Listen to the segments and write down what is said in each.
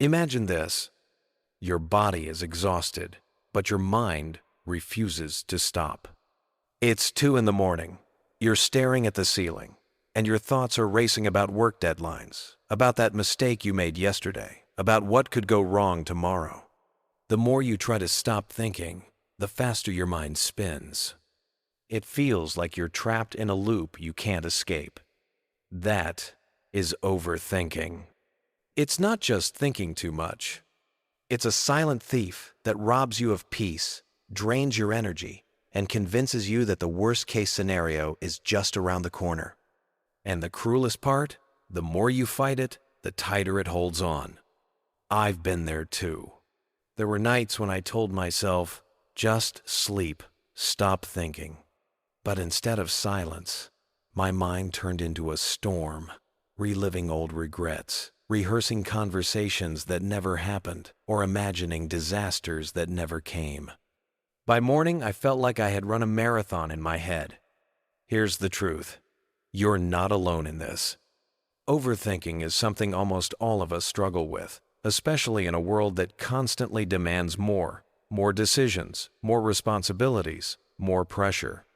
Imagine this. Your body is exhausted, but your mind refuses to stop. It's 2 in the morning. You're staring at the ceiling, and your thoughts are racing about work deadlines, about that mistake you made yesterday, about what could go wrong tomorrow. The more you try to stop thinking, the faster your mind spins. It feels like you're trapped in a loop you can't escape. That is overthinking. It's not just thinking too much. It's a silent thief that robs you of peace, drains your energy, and convinces you that the worst-case scenario is just around the corner. And the cruelest part, the more you fight it, the tighter it holds on. I've been there too. There were nights when I told myself, just sleep, stop thinking. But instead of silence, my mind turned into a storm, reliving old regrets, rehearsing conversations that never happened, or imagining disasters that never came. By morning, I felt like I had run a marathon in my head. Here's the truth. You're not alone in this. Overthinking is something almost all of us struggle with, especially in a world that constantly demands more decisions, more responsibilities, more pressure.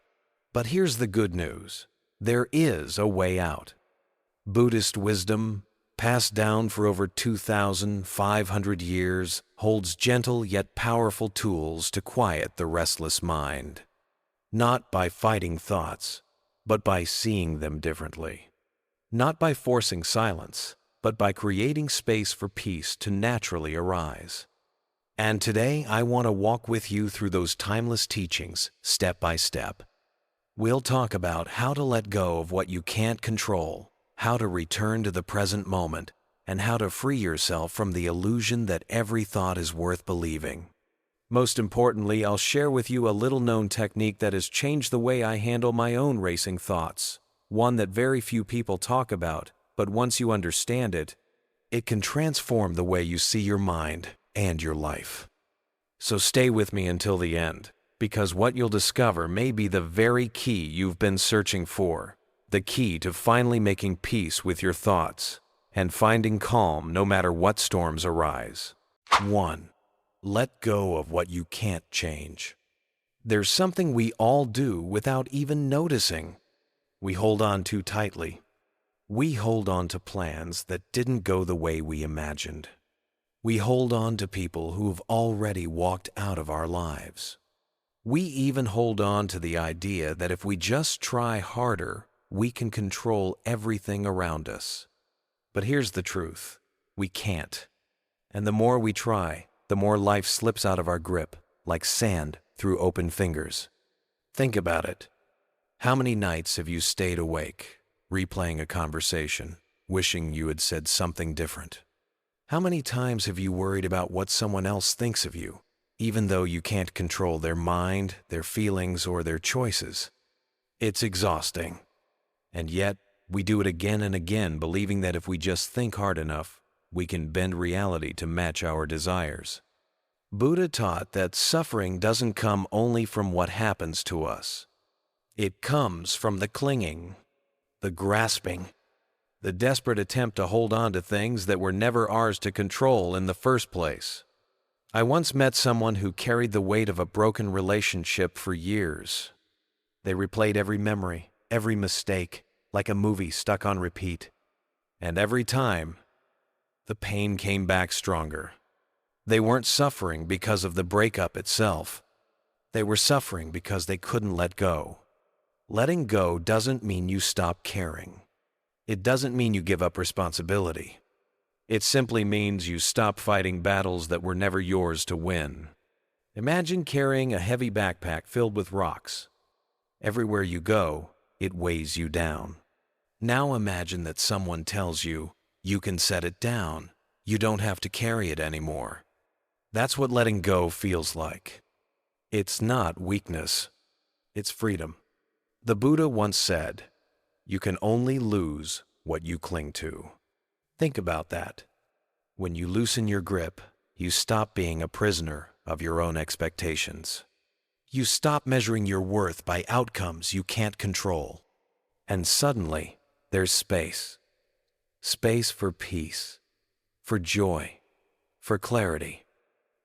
But here's the good news. There is a way out. Buddhist wisdom, passed down for over 2,500 years, holds gentle yet powerful tools to quiet the restless mind. Not by fighting thoughts, but by seeing them differently. Not by forcing silence, but by creating space for peace to naturally arise. And today, I want to walk with you through those timeless teachings, step by step. We'll talk about how to let go of what you can't control, how to return to the present moment, and how to free yourself from the illusion that every thought is worth believing. Most importantly, I'll share with you a little-known technique that has changed the way I handle my own racing thoughts, one that very few people talk about, but once you understand it, it can transform the way you see your mind and your life. So stay with me until the end, because what you'll discover may be the very key you've been searching for. The key to finally making peace with your thoughts and finding calm no matter what storms arise. 1. Let go of what you can't change. There's something we all do without even noticing. We hold on too tightly. We hold on to plans that didn't go the way we imagined. We hold on to people who've already walked out of our lives. We even hold on to the idea that if we just try harder, we can control everything around us. But here's the truth. We can't. And the more we try, the more life slips out of our grip, like sand through open fingers. Think about it. How many nights have you stayed awake, replaying a conversation, wishing you had said something different? How many times have you worried about what someone else thinks of you, even though you can't control their mind, their feelings, or their choices? It's exhausting. And yet, we do it again and again, believing that if we just think hard enough, we can bend reality to match our desires. Buddha taught that suffering doesn't come only from what happens to us. It comes from the clinging, the grasping, the desperate attempt to hold on to things that were never ours to control in the first place. I once met someone who carried the weight of a broken relationship for years. They replayed every memory, every mistake, like a movie stuck on repeat. And every time, the pain came back stronger. They weren't suffering because of the breakup itself. They were suffering because they couldn't let go. Letting go doesn't mean you stop caring. It doesn't mean you give up responsibility. It simply means you stop fighting battles that were never yours to win. Imagine carrying a heavy backpack filled with rocks. Everywhere you go, it weighs you down. Now imagine that someone tells you, you can set it down. You don't have to carry it anymore. That's what letting go feels like. It's not weakness. It's freedom. The Buddha once said, you can only lose what you cling to. Think about that. When you loosen your grip, you stop being a prisoner of your own expectations. You stop measuring your worth by outcomes you can't control. And suddenly, there's space. Space for peace, for joy, for clarity.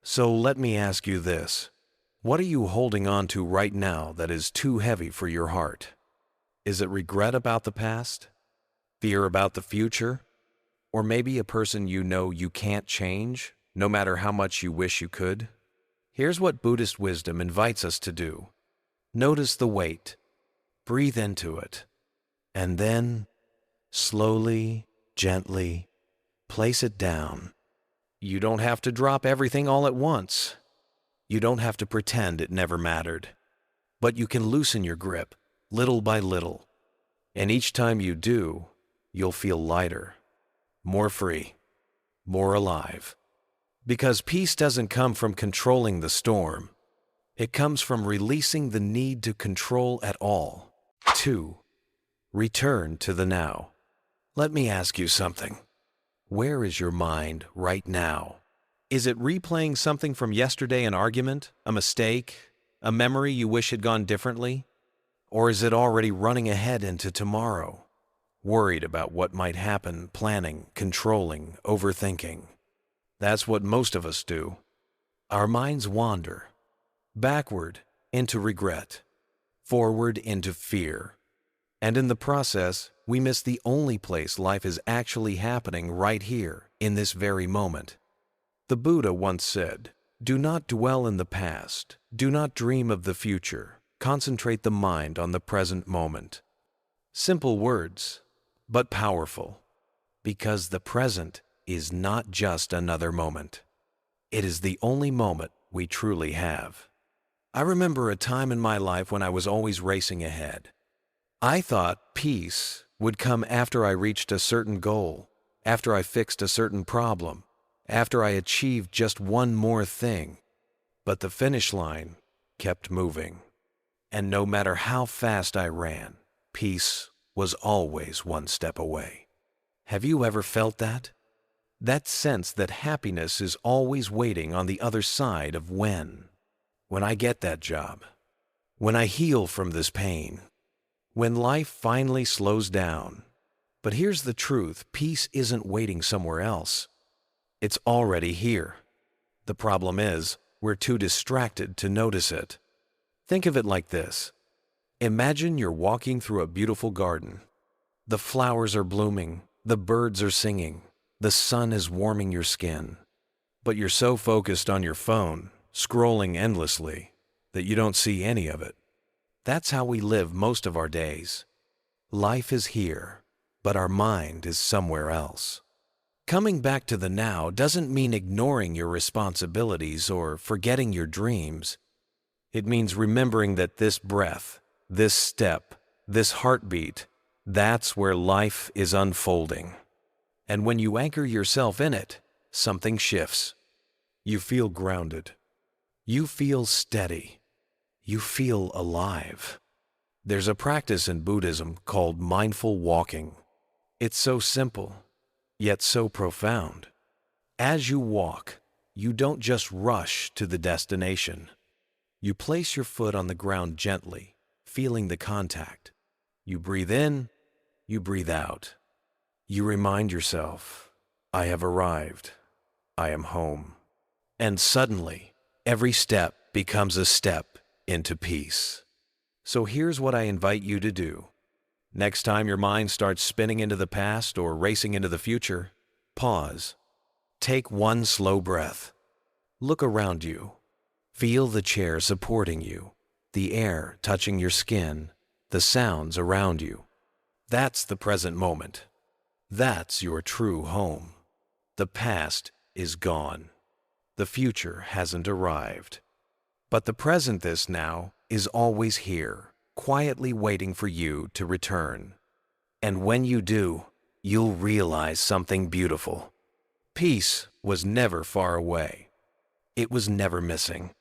So let me ask you this. What are you holding on to right now that is too heavy for your heart? Is it regret about the past? Fear about the future? Or maybe a person you know you can't change, no matter how much you wish you could? Here's what Buddhist wisdom invites us to do. Notice the weight. Breathe into it. And then, slowly, gently, place it down. You don't have to drop everything all at once. You don't have to pretend it never mattered. But you can loosen your grip, little by little. And each time you do, you'll feel lighter, more free, more alive. Because peace doesn't come from controlling the storm. It comes from releasing the need to control at all. 2. Return to the now. Let me ask you something. Where is your mind right now? Is it replaying something from yesterday, an argument, a mistake, a memory you wish had gone differently? Or is it already running ahead into tomorrow, worried about what might happen, planning, controlling, overthinking? That's what most of us do. Our minds wander, backward into regret, forward into fear. And in the process, we miss the only place life is actually happening right here, in this very moment. The Buddha once said, "Do not dwell in the past. Do not dream of the future. Concentrate the mind on the present moment." Simple words, but powerful. Because the present is not just another moment. It is the only moment we truly have. I remember a time in my life when I was always racing ahead. I thought peace would come after I reached a certain goal, after I fixed a certain problem, after I achieved just one more thing. But the finish line kept moving. And no matter how fast I ran, peace was always one step away. Have you ever felt that? That sense that happiness is always waiting on the other side of when I get that job, when I heal from this pain, when life finally slows down. But here's the truth, peace isn't waiting somewhere else. It's already here. The problem is, we're too distracted to notice it. Think of it like this. Imagine you're walking through a beautiful garden. The flowers are blooming, the birds are singing, the sun is warming your skin. But you're so focused on your phone, scrolling endlessly, that you don't see any of it. That's how we live most of our days. Life is here, but our mind is somewhere else. Coming back to the now doesn't mean ignoring your responsibilities or forgetting your dreams. It means remembering that this breath, this step, this heartbeat, that's where life is unfolding. And when you anchor yourself in it, something shifts. You feel grounded. You feel steady. You feel alive. There's a practice in Buddhism called mindful walking. It's so simple, yet so profound. As you walk, you don't just rush to the destination. You place your foot on the ground gently, feeling the contact. You breathe in, you breathe out. You remind yourself, I have arrived. I am home. And suddenly, every step becomes a step into peace. So here's what I invite you to do. Next time your mind starts spinning into the past or racing into the future, pause. Take one slow breath. Look around you. Feel the chair supporting you, the air touching your skin, the sounds around you. That's the present moment. That's your true home. The past is gone. The future hasn't arrived. But the present, this now, is always here, quietly waiting for you to return. And when you do, you'll realize something beautiful. Peace was never far away. It was never missing.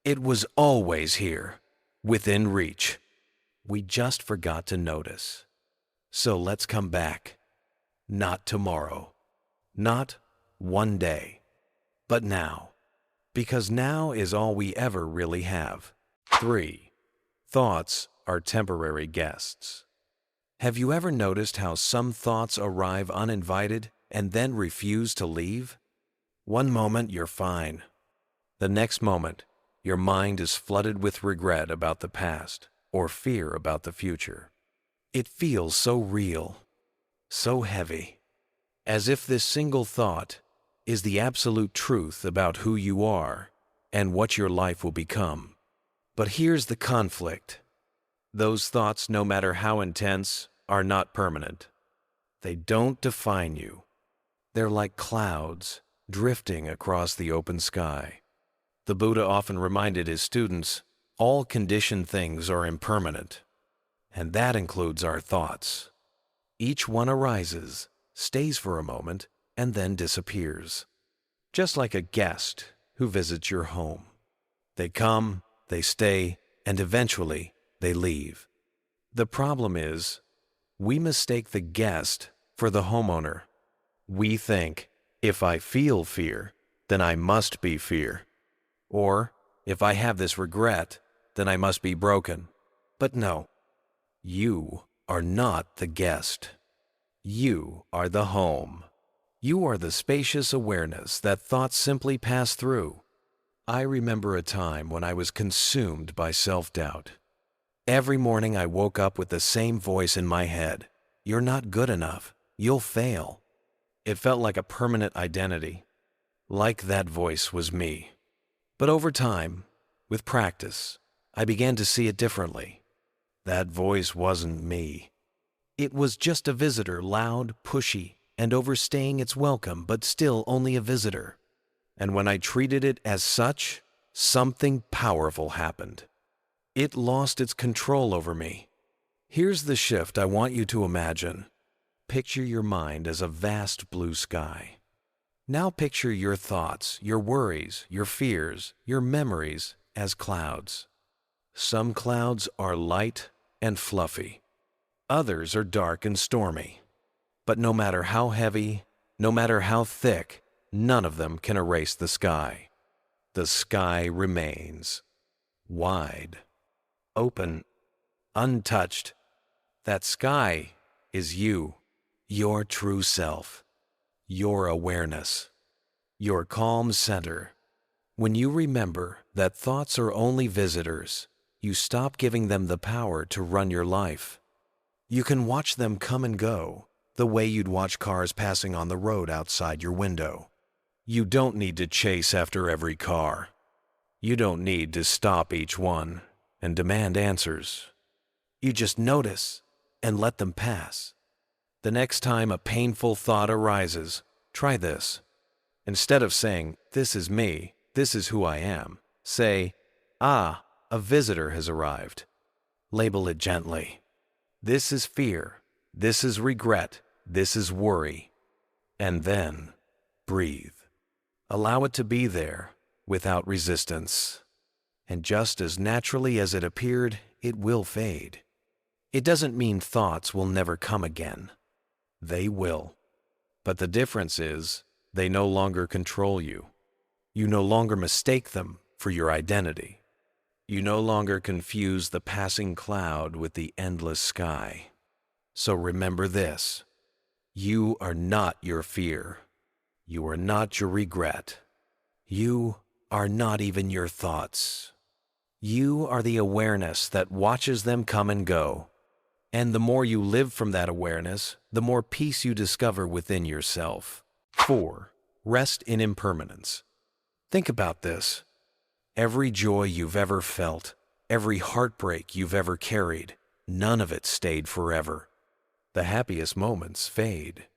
It was always here, within reach. We just forgot to notice. So let's come back. Not tomorrow. Not one day. But now. Because now is all we ever really have. 3. Thoughts are temporary guests. Have you ever noticed how some thoughts arrive uninvited and then refuse to leave? One moment you're fine. The next moment, your mind is flooded with regret about the past or fear about the future. It feels so real, so heavy, as if this single thought is the absolute truth about who you are and what your life will become. But here's the conflict. Those thoughts, no matter how intense, are not permanent. They don't define you. They're like clouds drifting across the open sky. The Buddha often reminded his students, all conditioned things are impermanent, and that includes our thoughts. Each one arises, stays for a moment, and then disappears. Just like a guest who visits your home. They come, they stay, and eventually they leave. The problem is, we mistake the guest for the homeowner. We think, if I feel fear, then I must be fear. Or, if I have this regret, then I must be broken. But no, you are not the guest. You are the home. You are the spacious awareness that thoughts simply pass through. I remember a time when I was consumed by self-doubt. Every morning I woke up with the same voice in my head. You're not good enough. You'll fail. It felt like a permanent identity. Like that voice was me. But over time, with practice, I began to see it differently. That voice wasn't me. It was just a visitor, loud, pushy, and overstaying its welcome, but still only a visitor. And when I treated it as such, something powerful happened. It lost its control over me. Here's the shift I want you to imagine. Picture your mind as a vast blue sky. Now picture your thoughts, your worries, your fears, your memories as clouds. Some clouds are light and fluffy. Others are dark and stormy. But no matter how heavy, no matter how thick, none of them can erase the sky. The sky remains wide, open, untouched. That sky is you, your true self, your awareness, your calm center. When you remember that thoughts are only visitors, you stop giving them the power to run your life. You can watch them come and go, the way you'd watch cars passing on the road outside your window. You don't need to chase after every car. You don't need to stop each one and demand answers. You just notice and let them pass. The next time a painful thought arises, try this. Instead of saying, "This is me, this is who I am," say, "Ah, a visitor has arrived." Label it gently. This is fear, this is regret, this is worry. And then breathe. Allow it to be there without resistance. And just as naturally as it appeared, it will fade. It doesn't mean thoughts will never come again. They will. But the difference is, they no longer control you. You no longer mistake them for your identity. You no longer confuse the passing cloud with the endless sky. So remember this. You are not your fear. You are not your regret. You are not even your thoughts. You are the awareness that watches them come and go. And the more you live from that awareness, the more peace you discover within yourself. 4. Rest in impermanence. Think about this. Every joy you've ever felt, every heartbreak you've ever carried, none of it stayed forever. The happiest moments fade.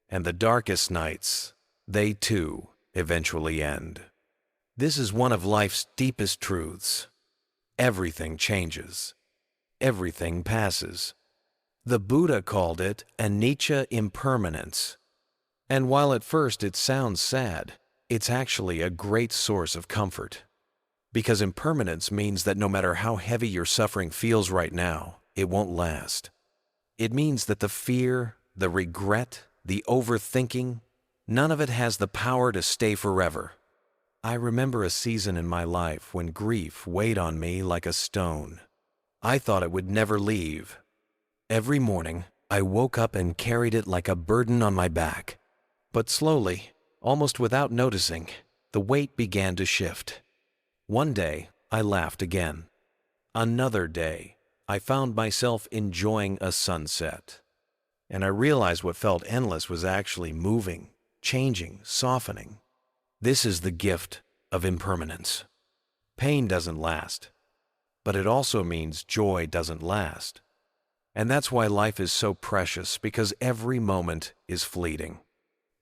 And the darkest nights, they too eventually end. This is one of life's deepest truths. Everything changes. Everything passes. The Buddha called it anicca impermanence. And while at first it sounds sad, it's actually a great source of comfort. Because impermanence means that no matter how heavy your suffering feels right now, it won't last. It means that the fear, the regret, the overthinking, none of it has the power to stay forever. I remember a season in my life when grief weighed on me like a stone. I thought it would never leave. Every morning, I woke up and carried it like a burden on my back. But slowly, Almost without noticing, the weight began to shift. One day, I laughed again. Another day, I found myself enjoying a sunset. And I realized what felt endless was actually moving, changing, softening. This is the gift of impermanence. Pain doesn't last, but it also means joy doesn't last. And that's why life is so precious, because every moment is fleeting.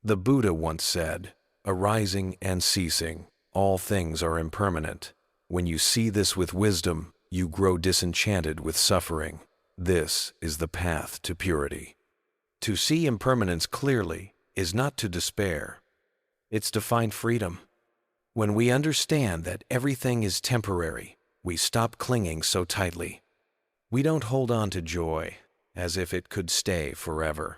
The Buddha once said, "Arising and ceasing, all things are impermanent. When you see this with wisdom, you grow disenchanted with suffering. This is the path to purity." To see impermanence clearly is not to despair. It's to find freedom. When we understand that everything is temporary, we stop clinging so tightly. We don't hold on to joy as if it could stay forever.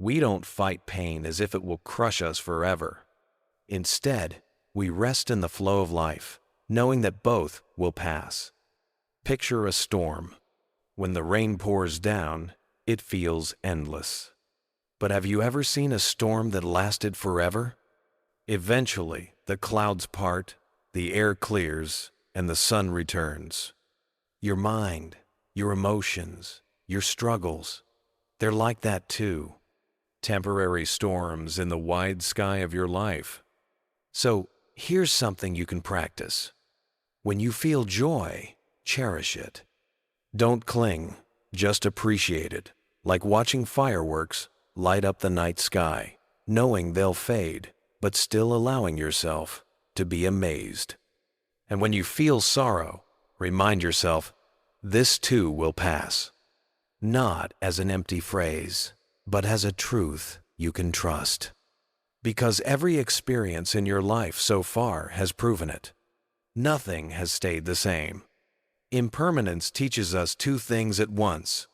We don't fight pain as if it will crush us forever. Instead, we rest in the flow of life, knowing that both will pass. Picture a storm. When the rain pours down, it feels endless. But have you ever seen a storm that lasted forever? Eventually, the clouds part, the air clears, and the sun returns. Your mind, your emotions, your struggles, they're like that too. Temporary storms in the wide sky of your life. So, here's something you can practice. When you feel joy, cherish it. Don't cling, just appreciate it, like watching fireworks light up the night sky, knowing they'll fade, but still allowing yourself to be amazed. And when you feel sorrow, remind yourself, this too will pass. Not as an empty phrase, but as a truth you can trust. Because every experience in your life so far has proven it. Nothing has stayed the same. Impermanence teaches us two things at once: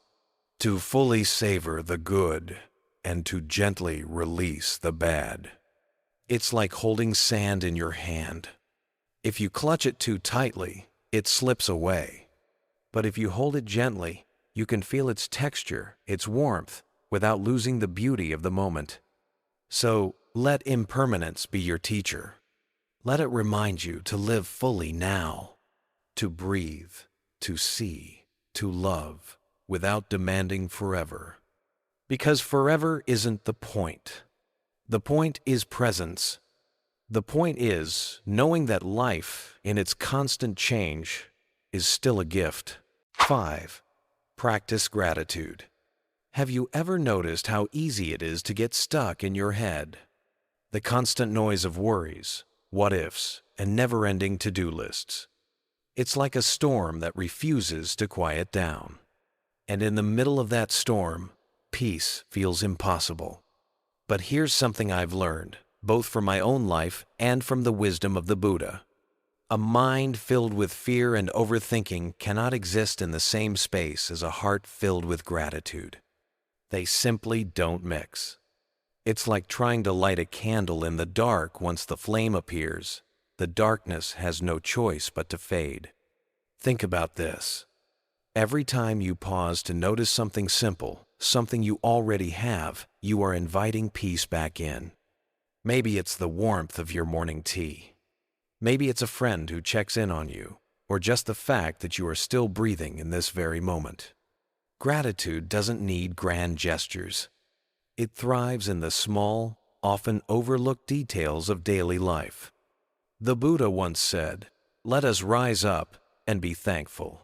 to fully savor the good and to gently release the bad. It's like holding sand in your hand. If you clutch it too tightly, it slips away. But if you hold it gently, you can feel its texture, its warmth, without losing the beauty of the moment. So, let impermanence be your teacher. Let it remind you to live fully now, to breathe, to see, to love, without demanding forever. Because forever isn't the point. The point is presence. The point is knowing that life, in its constant change, is still a gift. 5. Practice gratitude. Have you ever noticed how easy it is to get stuck in your head? The constant noise of worries, what-ifs, and never-ending to-do lists. It's like a storm that refuses to quiet down. And in the middle of that storm, peace feels impossible. But here's something I've learned, both from my own life and from the wisdom of the Buddha. A mind filled with fear and overthinking cannot exist in the same space as a heart filled with gratitude. They simply don't mix. It's like trying to light a candle in the dark. Once the flame appears, the darkness has no choice but to fade. Think about this. Every time you pause to notice something simple, something you already have, you are inviting peace back in. Maybe it's the warmth of your morning tea. Maybe it's a friend who checks in on you, or just the fact that you are still breathing in this very moment. Gratitude doesn't need grand gestures. It thrives in the small, often overlooked details of daily life. The Buddha once said, "Let us rise up and be thankful.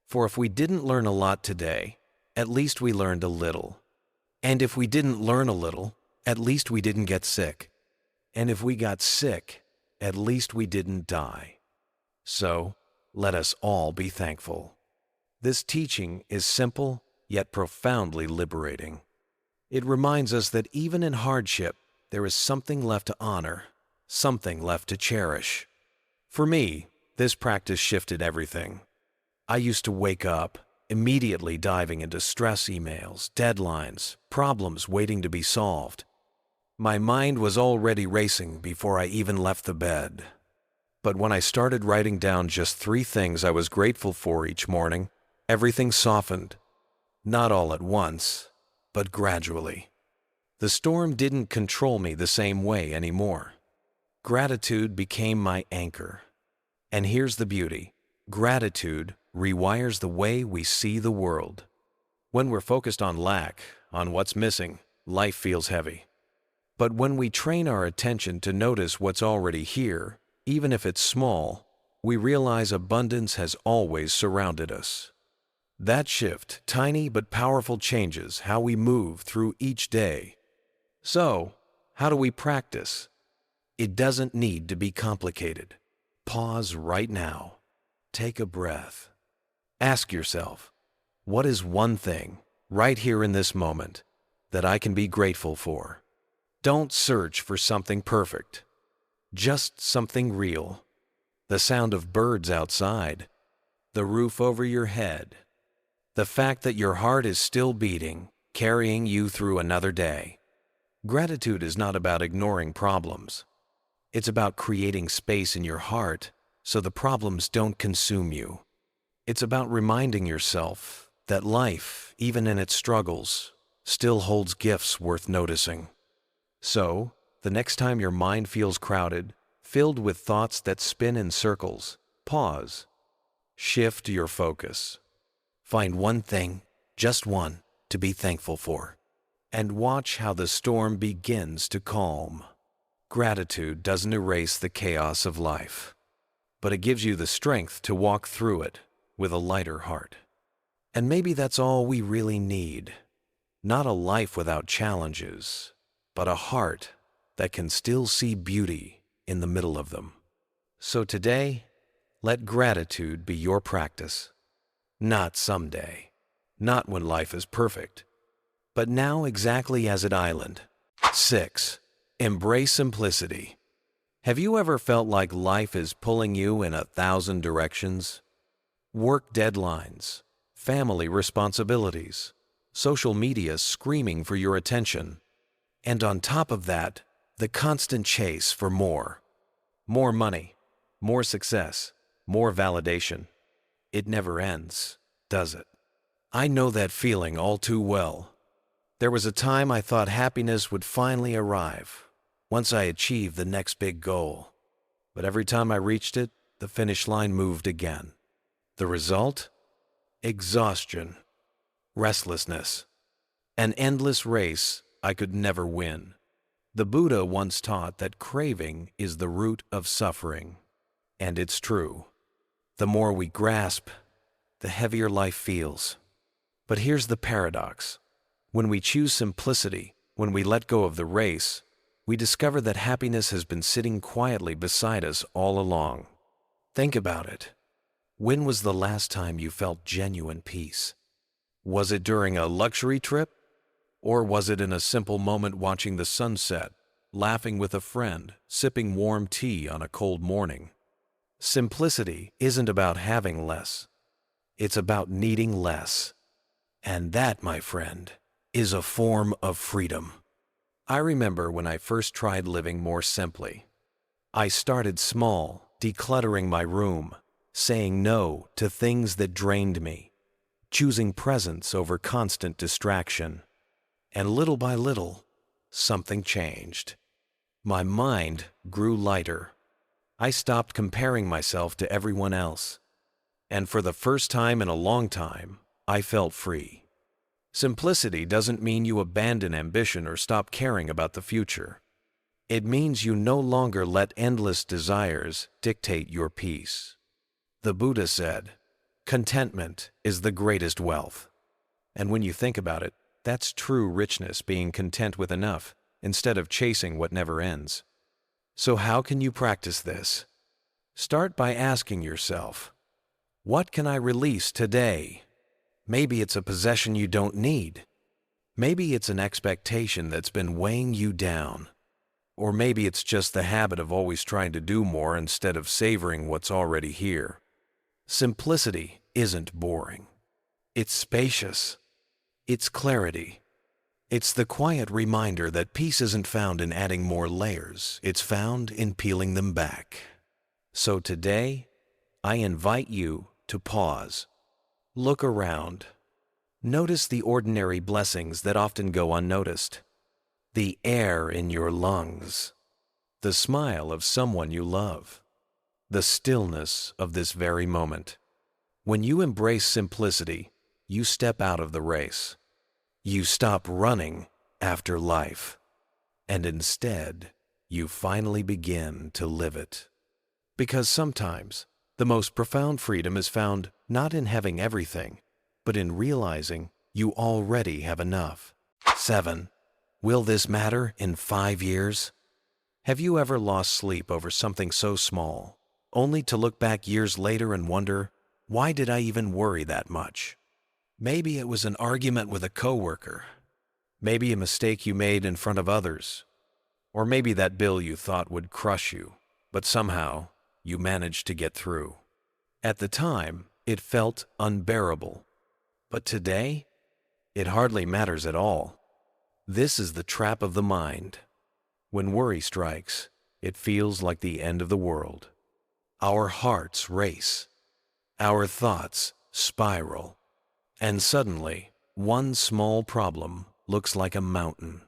For if we didn't learn a lot today, at least we learned a little. And if we didn't learn a little, at least we didn't get sick. And if we got sick, at least we didn't die. So, let us all be thankful." This teaching is simple, yet profoundly liberating. It reminds us that even in hardship, there is something left to honor, something left to cherish. For me, this practice shifted everything. I used to wake up, immediately diving into stress emails, deadlines, problems waiting to be solved. My mind was already racing before I even left the bed. But when I started writing down just 3 things I was grateful for each morning, everything softened. Not all at once, but gradually. The storm didn't control me the same way anymore. Gratitude became my anchor. And here's the beauty. Gratitude rewires the way we see the world. When we're focused on lack, on what's missing, life feels heavy. But when we train our attention to notice what's already here, even if it's small, we realize abundance has always surrounded us. That shift, tiny but powerful, changes how we move through each day. So, how do we practice? It doesn't need to be complicated. Pause right now. Take a breath. Ask yourself, what is one thing, right here in this moment, that I can be grateful for? Don't search for something perfect. Just something real. The sound of birds outside. The roof over your head. The fact that your heart is still beating, carrying you through another day. Gratitude is not about ignoring problems. It's about creating space in your heart so the problems don't consume you. It's about reminding yourself that life, even in its struggles, still holds gifts worth noticing. So, the next time your mind feels crowded, filled with thoughts that spin in circles, pause. Shift your focus. Find one thing, just one, to be thankful for. And watch how the storm begins to calm. Gratitude doesn't erase the chaos of life, but it gives you the strength to walk through it with a lighter heart. And maybe that's all we really need. Not a life without challenges, but a heart that can still see beauty in the middle of them. So today, let gratitude be your practice. Not someday, not when life is perfect, but now exactly as at Island. 6. Embrace simplicity. Have you ever felt like life is pulling you in 1,000 directions? Work deadlines, family responsibilities, social media screaming for your attention, and on top of that, the constant chase for more. More money, more success, more validation. It never ends, does it? I know that feeling all too well. There was a time I thought happiness would finally arrive, once I achieved the next big goal. But every time I reached it, the finish line moved again. The result? Exhaustion, restlessness, an endless race I could never win. The Buddha once taught that craving is the root of suffering. And it's true. The more we grasp, the heavier life feels. But here's the paradox. When we choose simplicity, when we let go of the race, we discover that happiness has been sitting quietly beside us all along. Think about it. When was the last time you felt genuine peace? Was it during a luxury trip? Or was it in a simple moment watching the sunset, laughing with a friend, sipping warm tea on a cold morning? Simplicity isn't about having less. It's about needing less. And that, my friend, is a form of freedom. I remember when I first tried living more simply. I started small, decluttering my room, saying no to things that drained me, choosing presence over constant distraction. And little by little, something changed. My mind grew lighter. I stopped comparing myself to everyone else. And for the first time in a long time, I felt free. Simplicity doesn't mean you abandon ambition or stop caring about the future. It means you no longer let endless desires dictate your peace. The Buddha said, "Contentment is the greatest wealth." And when you think about it, that's true richness, being content with enough, instead of chasing what never ends. So how can you practice this? Start by asking yourself, what can I release today? Maybe it's a possession you don't need. Maybe it's an expectation that's been weighing you down. Or maybe it's just the habit of always trying to do more instead of savoring what's already here. Simplicity isn't boring. It's spacious. It's clarity. It's the quiet reminder that peace isn't found in adding more layers. It's found in peeling them back. So today, I invite you to pause. Look around. Notice the ordinary blessings that often go unnoticed. the air in your lungs, the smile of someone you love, the stillness of this very moment. When you embrace simplicity, you step out of the race. You stop running after life, and instead, you finally begin to live it. Because sometimes, the most profound freedom is found not in having everything, but in realizing you already have enough. 7. Will this matter in 5 years? Have you ever lost sleep over something so small, only to look back years later and wonder, why did I even worry that much? Maybe it was an argument with a coworker. Maybe a mistake you made in front of others. Or maybe that bill you thought would crush you, but somehow you managed to get through. At the time, it felt unbearable. But today, it hardly matters at all. This is the trap of the mind. When worry strikes, it feels like the end of the world. Our hearts race. Our thoughts spiral. And suddenly, one small problem looks like a mountain.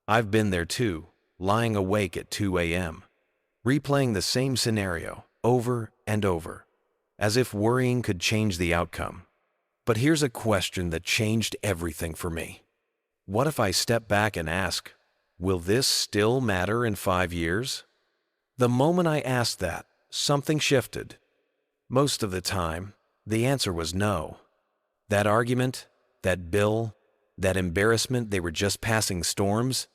I've been there too, lying awake at 2 a.m., replaying the same scenario over and over, as if worrying could change the outcome. But here's a question that changed everything for me. What if I step back and ask, will this still matter in 5 years? The moment I asked that, something shifted. Most of the time, the answer was no. That argument, that bill, that embarrassment, they were just passing storms.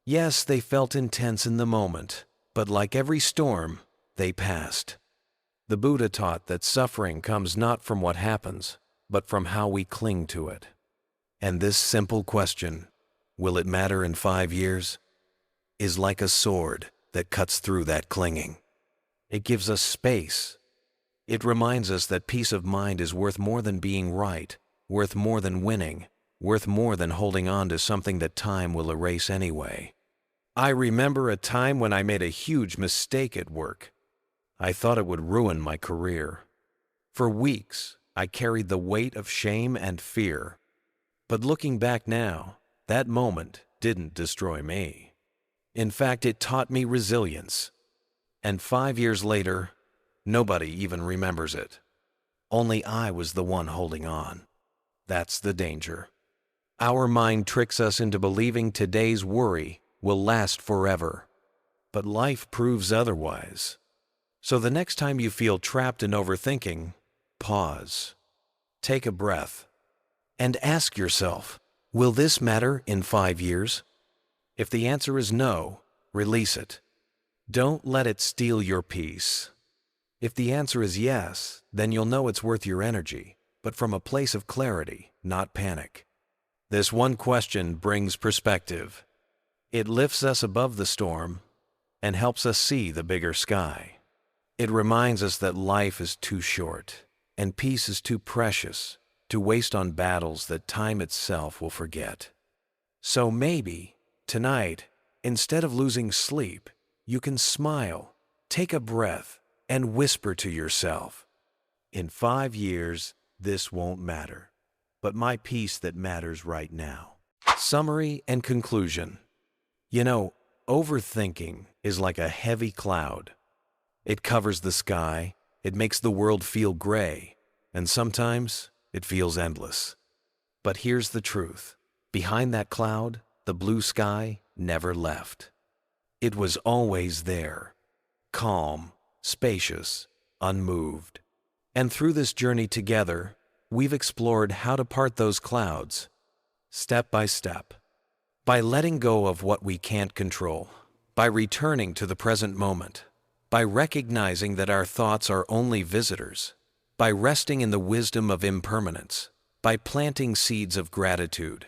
Yes, they felt intense in the moment, but like every storm, they passed. The Buddha taught that suffering comes not from what happens, but from how we cling to it. And this simple question, will it matter in 5 years, is like a sword that cuts through that clinging. It gives us space. It reminds us that peace of mind is worth more than being right, worth more than winning, worth more than holding on to something that time will erase anyway. I remember a time when I made a huge mistake at work. I thought it would ruin my career. For weeks, I carried the weight of shame and fear. But looking back now, that moment didn't destroy me. In fact, it taught me resilience. And 5 years later, nobody even remembers it. Only I was the one holding on. That's the danger. Our mind tricks us into believing today's worry will last forever. But life proves otherwise. So the next time you feel trapped in overthinking, pause. Take a breath. And ask yourself, will this matter in 5 years? If the answer is no, release it. Don't let it steal your peace. If the answer is yes, then you'll know it's worth your energy, but from a place of clarity, not panic. This one question brings perspective. It lifts us above the storm and helps us see the bigger sky. It reminds us that life is too short and peace is too precious to waste on battles that time itself will forget. So maybe, tonight, instead of losing sleep, you can smile, take a breath, and whisper to yourself, in 5 years, this won't matter, but my peace that matters right now. Summary and conclusion. You know, overthinking is like a heavy cloud. It covers the sky, it makes the world feel gray, and sometimes it feels endless. But here's the truth. Behind that cloud, the blue sky never left. It was always there, calm, spacious, unmoved. And through this journey together, we've explored how to part those clouds, step by step, by letting go of what we can't control, by returning to the present moment, by recognizing that our thoughts are only visitors, by resting in the wisdom of impermanence, by planting seeds of gratitude,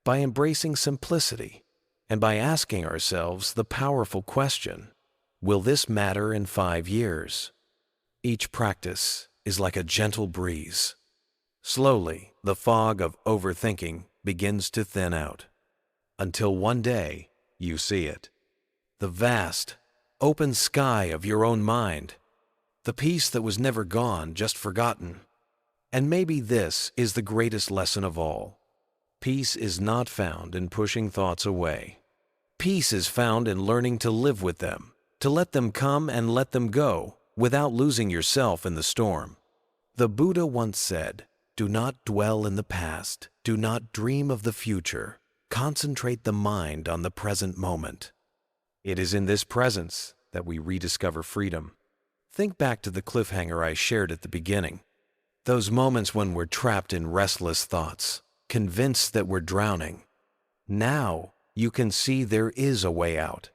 by embracing simplicity, and by asking ourselves the powerful question, will this matter in 5 years? Each practice is like a gentle breeze. Slowly, the fog of overthinking begins to thin out, until one day you see it. The vast, open sky of your own mind, the peace that was never gone, just forgotten. And maybe this is the greatest lesson of all. Peace is not found in pushing thoughts away. Peace is found in learning to live with them, to let them come and let them go, without losing yourself in the storm. The Buddha once said, "Do not dwell in the past, do not dream of the future. Concentrate the mind on the present moment." It is in this presence that we rediscover freedom. Think back to the cliffhanger I shared at the beginning. Those moments when we're trapped in restless thoughts, convinced that we're drowning. Now you can see there is a way out.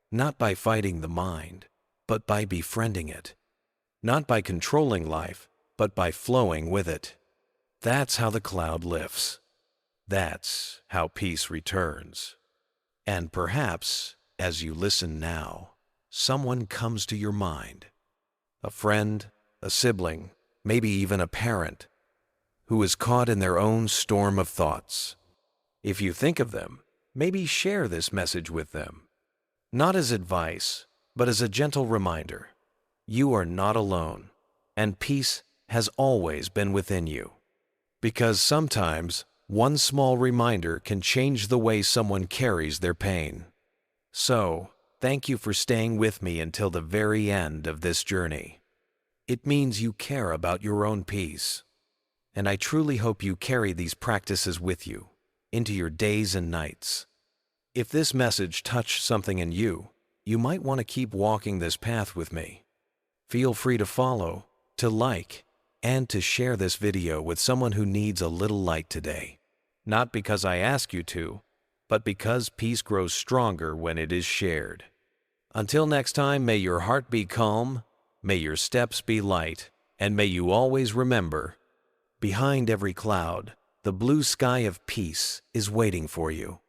Not by fighting the mind, but by befriending it. Not by controlling life, but by flowing with it. That's how the cloud lifts. That's how peace returns. And perhaps, as you listen now, someone comes to your mind. A friend, a sibling, maybe even a parent, who is caught in their own storm of thoughts. If you think of them, maybe share this message with them. Not as advice, but as a gentle reminder. You are not alone, and peace has always been within you. Because sometimes, one small reminder can change the way someone carries their pain. So, thank you for staying with me until the very end of this journey. It means you care about your own peace. And I truly hope you carry these practices with you into your days and nights. If this message touched something in you, you might want to keep walking this path with me. Feel free to follow, to like, and to share this video with someone who needs a little light today. Not because I ask you to, but because peace grows stronger when it is shared. Until next time, may your heart be calm, may your steps be light, and may you always remember, behind every cloud, the blue sky of peace is waiting for you.